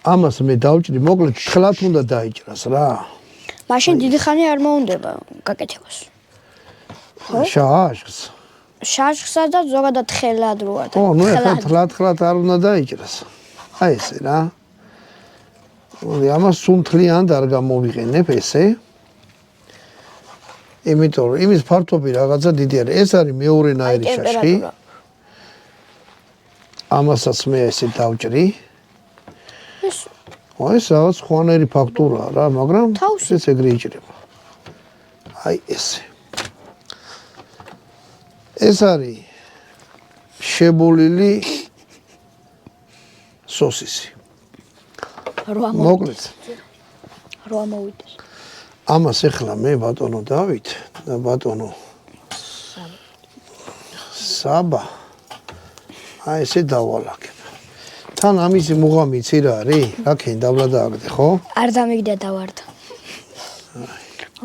ამას მე დავჭრი, მოკლედ თხლად უნდა დაიჭრას რა. მაშინ დიდი ხანი არ მოუნდება გაკეთებას. შაშხს. შაშხსა და ზოგადად თხელად როა. ნუ ეხლა თხლად არ უნდა დაიჭრას. აი ესე რა. ამას სუნთლიან არ გამოვიყენებ ესე. იმიტომ რომ იმის ფართობი რაღაცა დიდი არის. ეს არის მეორე ნაირი შაშხი. ამასაც მე ესე დავჭრი. ეს რაღაც ხვანერი ფაქტურაა რა, მაგრამ ეს ეგრე იჭრება. აი ესე. ეს არის შებოლილი სოსისი. მოკლედ. რა მოვიდეს. ამას ეხლა მე ბატონო დავით და ბატონო საბა. აი ესე დავალაგებ. თან ამისი მუღამი იცი რა არის? რა ქენ დავლა დააგდე, ხო? არ დამიგდა დავარდა.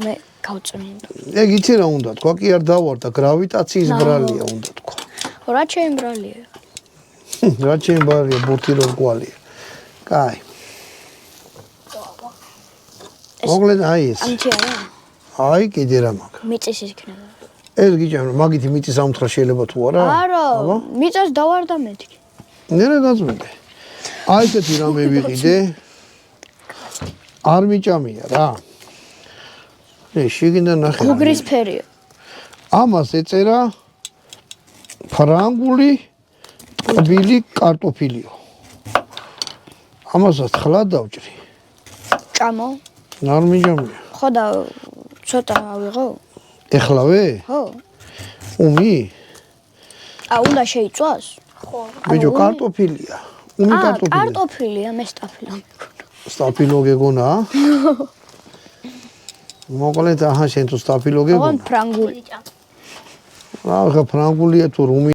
მე გავწმინდა. ეგ იცი რა უნდა თქვა, კი არ დავარდა, გრავიტაციის ბრალია უნდა თქვა. რა ჩემი ბრალია? რა ჩემი ბრალია, ბურთი რო რკვალია. კაი. მოკლედ აი ეს. ამჩი არა? აი კიდე რა მაგ. მიწის იქნება. ეს გიჭამ მაგითი მიწის ამთხრა შეიძლება თუ არა? არა, მიწას დავარდა მეთქი. ნერე გაწმინდე. აი ესეთი რამე ვიყიდე. არ მიჭამია რა. შიგნიდან ნახე. გუგრის ფერია. ამას ეწერა ფრანგული ტკბილი კარტოფილიო. ამასაც თხლად დავჭრი. ჭამო? არ მიჭამია. ხო და ცოტა ავიღო? ეხლავე? ხო. უმი? უნდა შეიწვას? ხო. ბიჭო კარტოფილია. უმი კარტოფილია. კარტოფილია, მე სტაფილო მეკონა. სტაფილო გეგონა? მოკლედ აჰა შენ თუ სტაფილო გეგონა? ოღონდ ფრანგული. რა ხა ფრანგულია თუ რუმი